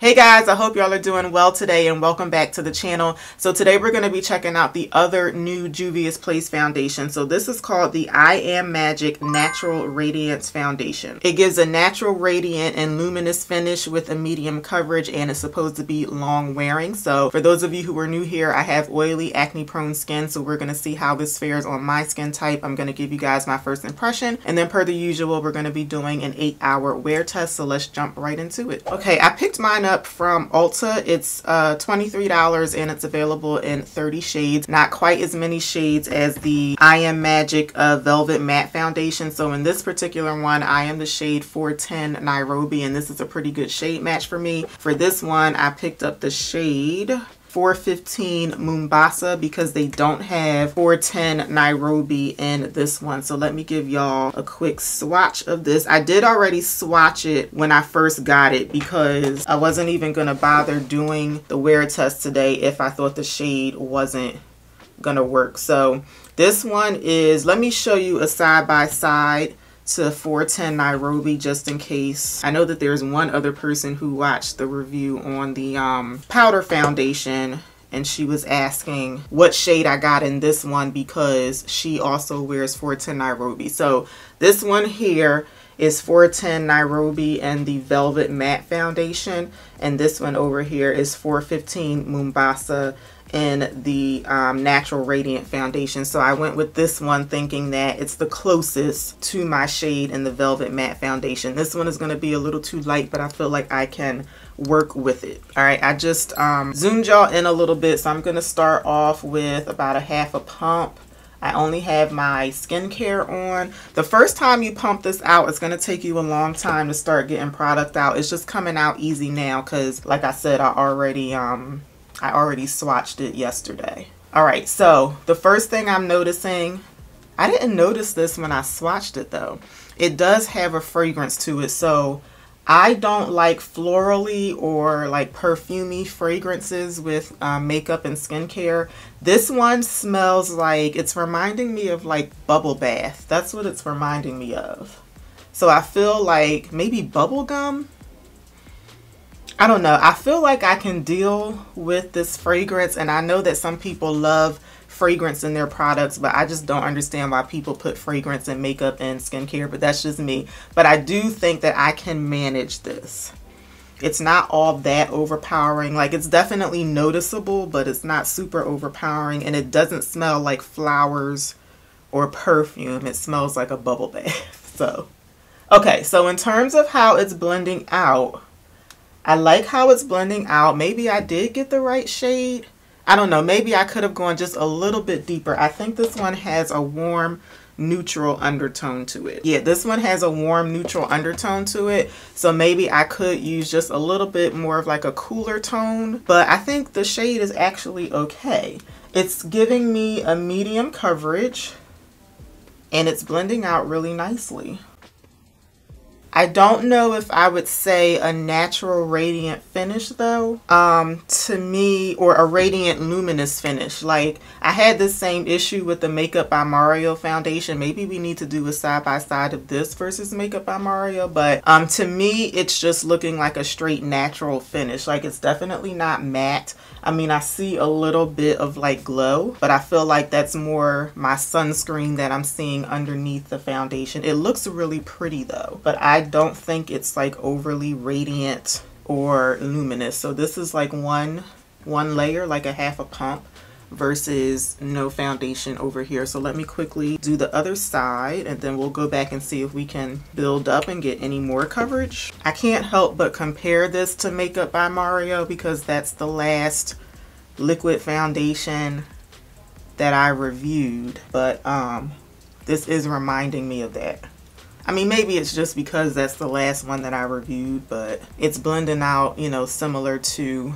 Hey guys, I hope y'all are doing well today and welcome back to the channel. So today we're going to be checking out the other new Juvia's Place foundation. So this is called the I Am Magic Natural Radiance Foundation. It gives a natural radiant and luminous finish with a medium coverage and it's supposed to be long wearing. So for those of you who are new here, I have oily acne prone skin, so we're going to see how this fares on my skin type. I'm going to give you guys my first impression and then per the usual we're going to be doing an 8-hour wear test. So let's jump right into it. Okay, I picked mine up from Ulta. It's $23 and it's available in 30 shades. Not quite as many shades as the I Am Magic Velvet Matte Foundation. So in this particular one, I am the shade 410 Nairobi, and this is a pretty good shade match for me. For this one, I picked up the shade 415 Mombasa because they don't have 410 Nairobi in this one. So let me give y'all a quick swatch of this. I did already swatch it when I first got it because I wasn't even going to bother doing the wear test today if I thought the shade wasn't going to work. So this one is, let me show you a side by side to 410 Nairobi just in case. I know that there's one other person who watched the review on the powder foundation and she was asking what shade I got in this one because she also wears 410 Nairobi. So this one here is 410 Nairobi and the Velvet Matte Foundation, and this one over here is 415 Mombasa in the Natural Radiant Foundation. So I went with this one thinking that it's the closest to my shade in the Velvet Matte Foundation. This one is going to be a little too light, but I feel like I can work with it. All right, I just zoomed y'all in a little bit, so I'm going to start off with about a half a pump. I only have my skincare on. The first time you pump this out, it's going to take you a long time to start getting product out. It's just coming out easy now because, like I said, I already swatched it yesterday. All right, so the first thing I'm noticing, I didn't notice this when I swatched it though. It does have a fragrance to it. So I don't like florally or like perfumey fragrances with makeup and skincare. This one smells like, it's reminding me of like bubble bath. That's what it's reminding me of. So I feel like maybe bubble gum. I don't know. I feel like I can deal with this fragrance, and I know that some people love fragrance in their products, but I just don't understand why people put fragrance in makeup and skincare, but that's just me. But I do think that I can manage this. It's not all that overpowering. Like, it's definitely noticeable, but it's not super overpowering, and it doesn't smell like flowers or perfume. It smells like a bubble bath. So, okay, so in terms of how it's blending out, I like how it's blending out. Maybe I did get the right shade. I don't know. Maybe I could have gone just a little bit deeper. I think this one has a warm neutral undertone to it. Yeah, this one has a warm neutral undertone to it. So maybe I could use just a little bit more of like a cooler tone. But I think the shade is actually okay. It's giving me a medium coverage and it's blending out really nicely. I don't know if I would say a natural radiant finish though, to me, or a radiant luminous finish. Like, I had this same issue with the Makeup by Mario foundation. Maybe we need to do a side by side of this versus Makeup by Mario, but to me it's just looking like a straight natural finish. Like, it's definitely not matte. I mean, I see a little bit of like glow, but I feel like that's more my sunscreen that I'm seeing underneath the foundation. It looks really pretty though, but I don't think it's like overly radiant or luminous. So this is like one layer, like a half a pump, versus no foundation over here. So let me quickly do the other side and then we'll go back and see if we can build up and get any more coverage. I can't help but compare this to Makeup by Mario because that's the last liquid foundation that I reviewed, but this is reminding me of that. I mean, maybe it's just because that's the last one that I reviewed, but it's blending out, you know, similar to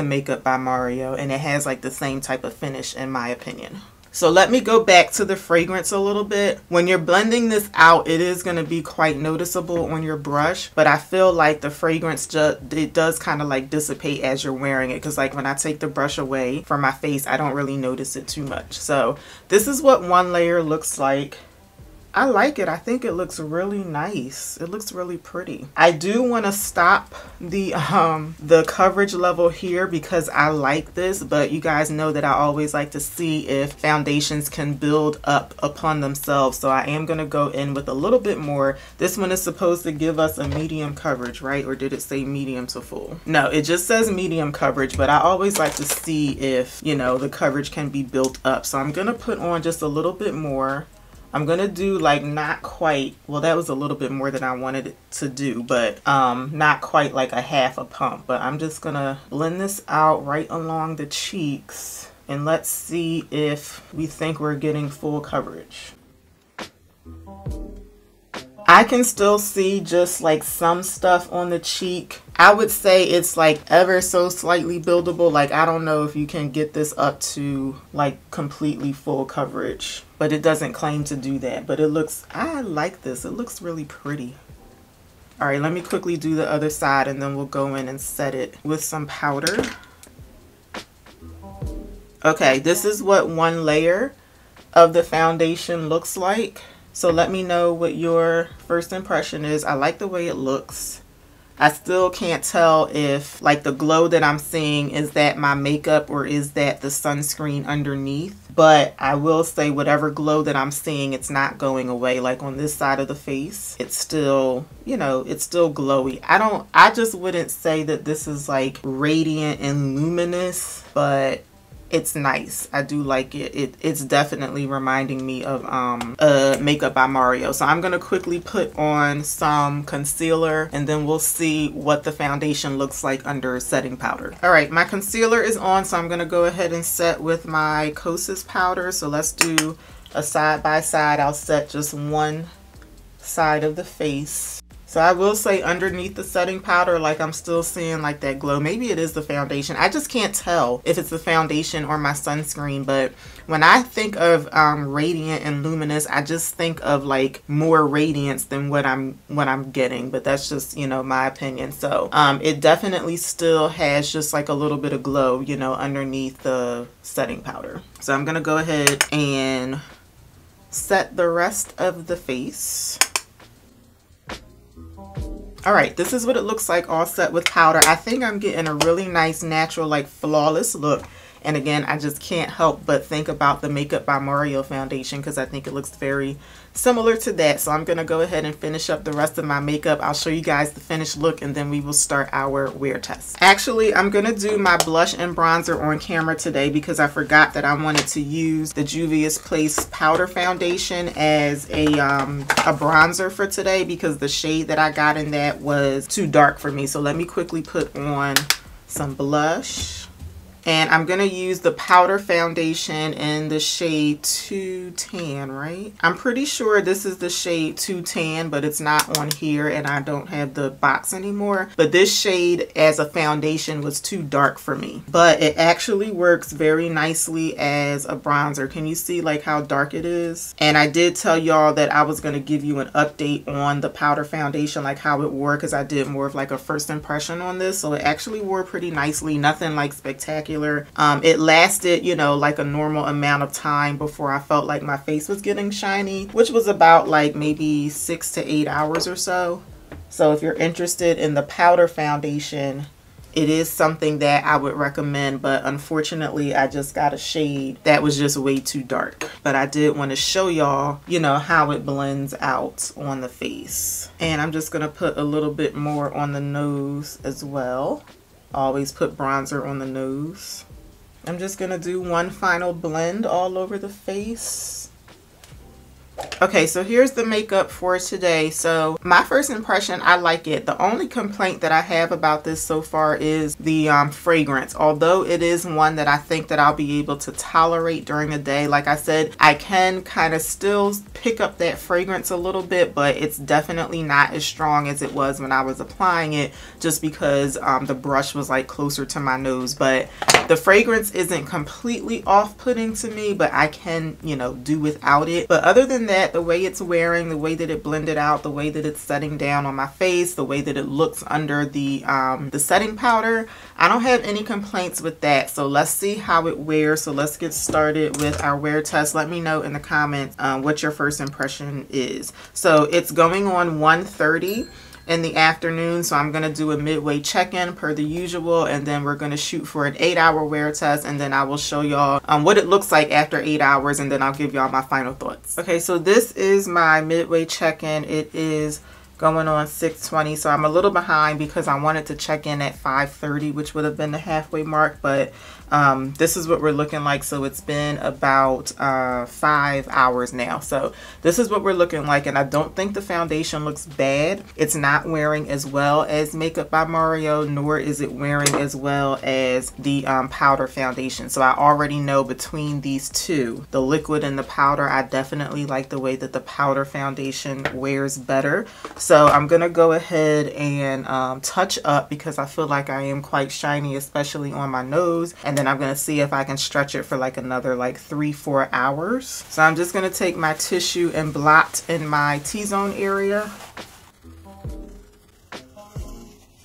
Makeup by Mario, and it has like the same type of finish in my opinion. So let me go back to the fragrance a little bit. When you're blending this out, it is going to be quite noticeable on your brush, but I feel like the fragrance it does kind of like dissipate as you're wearing it, because like when I take the brush away from my face, I don't really notice it too much. So this is what one layer looks like. I like it. I think it looks really nice. It looks really pretty. I do want to stop the coverage level here because I like this, but you guys know that I always like to see if foundations can build up upon themselves. So I am going to go in with a little bit more. This one is supposed to give us a medium coverage, right? Or did it say medium to full? No, it just says medium coverage, but I always like to see if, you know, the coverage can be built up. So I'm going to put on just a little bit more. I'm going to do like not quite, well, that was a little bit more than I wanted it to do, but not quite like a half a pump. But I'm just going to blend this out right along the cheeks, and let's see if we think we're getting full coverage. I can still see just like some stuff on the cheek. I would say it's like ever so slightly buildable. Like, I don't know if you can get this up to like completely full coverage, but it doesn't claim to do that. But it looks, I like this. It looks really pretty. All right, let me quickly do the other side and then we'll go in and set it with some powder. Okay, this is what one layer of the foundation looks like. So let me know what your first impression is. I like the way it looks. I still can't tell if like the glow that I'm seeing, is that my makeup or is that the sunscreen underneath. But I will say whatever glow that I'm seeing, it's not going away. Like on this side of the face, it's still, you know, it's still glowy. I just wouldn't say that this is like radiant and luminous, but it's nice. I do like it. It's definitely reminding me of Makeup by Mario. So I'm going to quickly put on some concealer and then we'll see what the foundation looks like under setting powder. All right, my concealer is on, so I'm going to go ahead and set with my Kosas powder. So let's do a side by side. I'll set just one side of the face. So I will say underneath the setting powder, like I'm still seeing like that glow. Maybe it is the foundation. I just can't tell if it's the foundation or my sunscreen. But when I think of radiant and luminous, I just think of like more radiance than what I'm getting. But that's just, you know, my opinion. So it definitely still has just like a little bit of glow, you know, underneath the setting powder. So I'm gonna go ahead and set the rest of the face. All right, this is what it looks like all set with powder. I think I'm getting a really nice, natural, like flawless look. And again, I just can't help but think about the Makeup by Mario foundation because I think it looks very similar to that. So I'm going to go ahead and finish up the rest of my makeup. I'll show you guys the finished look and then we will start our wear test. Actually, I'm going to do my blush and bronzer on camera today because I forgot that I wanted to use the Juvia's Place powder foundation as a bronzer for today because the shade that I got in that was too dark for me. So let me quickly put on some blush. And I'm going to use the powder foundation in the shade 2 Tan, right? I'm pretty sure this is the shade 2 Tan, but it's not on here and I don't have the box anymore. But this shade as a foundation was too dark for me. But it actually works very nicely as a bronzer. Can you see like how dark it is? And I did tell y'all that I was going to give you an update on the powder foundation, like how it wore, because I did more of like a first impression on this. So it actually wore pretty nicely. Nothing like spectacular. It lasted, you know, like a normal amount of time before I felt like my face was getting shiny, which was about like maybe 6 to 8 hours or so. So if you're interested in the powder foundation, it is something that I would recommend, but unfortunately I just got a shade that was just way too dark. But I did want to show y'all, you know, how it blends out on the face. And I'm just going to put a little bit more on the nose as well. Always put bronzer on the nose. I'm just going to do one final blend all over the face. Okay, so here's the makeup for today. So my first impression, I like it. The only complaint that I have about this so far is the fragrance. Although it is one that I think that I'll be able to tolerate during the day. Like I said, I can kind of still pick up that fragrance a little bit, but it's definitely not as strong as it was when I was applying it, just because the brush was like closer to my nose. But the fragrance isn't completely off-putting to me, but I can, you know, do without it. But other than that, that the way it's wearing, the way that it blended out, the way that it's setting down on my face, the way that it looks under the setting powder, I don't have any complaints with that. So let's see how it wears. So let's get started with our wear test. Let me know in the comments what your first impression is. So it's going on 1:30 in the afternoon, so I'm going to do a midway check-in per the usual, and then we're going to shoot for an 8-hour wear test, and then I will show y'all what it looks like after 8 hours, and then I'll give y'all my final thoughts. Okay, so this is my midway check-in. It is going on 6:20, so I'm a little behind because I wanted to check in at 5:30, which would have been the halfway mark, but this is what we're looking like. So it's been about 5 hours now. So this is what we're looking like, and I don't think the foundation looks bad. It's not wearing as well as Makeup by Mario, nor is it wearing as well as the powder foundation. So I already know between these two, the liquid and the powder, I definitely like the way that the powder foundation wears better. So I'm gonna go ahead and touch up because I feel like I am quite shiny, especially on my nose, and then I'm going to see if I can stretch it for like another 3-4 hours. So I'm just going to take my tissue and blot in my T-zone area.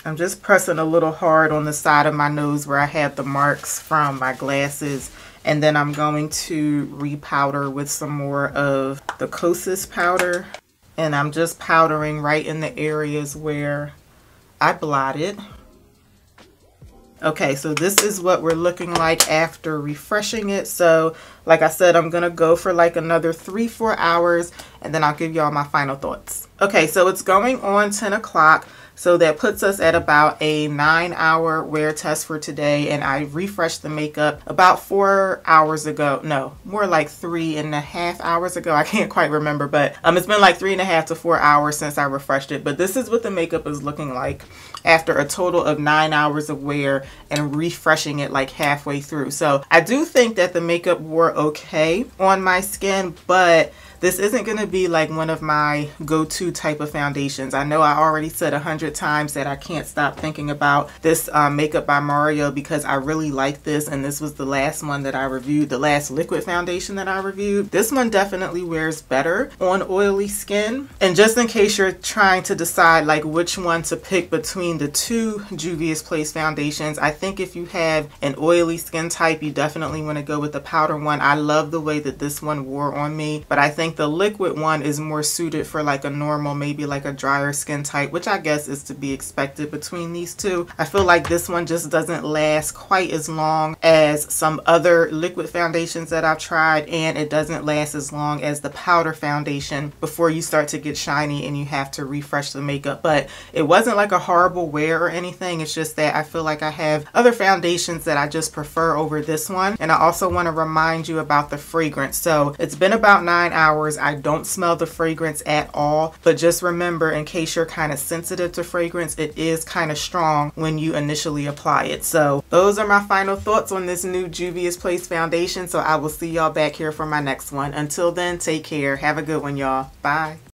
I'm just pressing a little hard on the side of my nose where I have the marks from my glasses, and then I'm going to repowder with some more of the Kosas powder, and I'm just powdering right in the areas where I blotted. Okay, so this is what we're looking like after refreshing it. So like I said, I'm gonna go for like another 3-4 hours, and then I'll give y'all my final thoughts. Okay, so it's going on 10 o'clock. So that puts us at about a 9-hour wear test for today, and I refreshed the makeup about 4 hours ago. No, more like 3.5 hours ago. I can't quite remember, but it's been like 3.5 to 4 hours since I refreshed it. But this is what the makeup is looking like after a total of 9 hours of wear and refreshing it like halfway through. So I do think that the makeup wore okay on my skin, but this isn't going to be like one of my go-to type of foundations. I know I already said 100 times that I can't stop thinking about this Makeup by Mario because I really like this, and this was the last one that I reviewed, the last liquid foundation that I reviewed. This one definitely wears better on oily skin. And just in case you're trying to decide like which one to pick between the two Juvia's Place foundations, I think if you have an oily skin type, you definitely want to go with the powder one. I love the way that this one wore on me, but I think the liquid one is more suited for like a normal, maybe like a drier skin type, which I guess is to be expected between these two. I feel like this one just doesn't last quite as long as some other liquid foundations that I've tried, and it doesn't last as long as the powder foundation before you start to get shiny and you have to refresh the makeup. But it wasn't like a horrible wear or anything. It's just that I feel like I have other foundations that I just prefer over this one. And I also want to remind you about the fragrance. So it's been about 9 hours. I don't smell the fragrance at all, but just remember, in case you're kind of sensitive to fragrance, it is kind of strong when you initially apply it. So those are my final thoughts on this new Juvia's Place foundation. So I will see y'all back here for my next one. Until then, take care. Have a good one, y'all. Bye.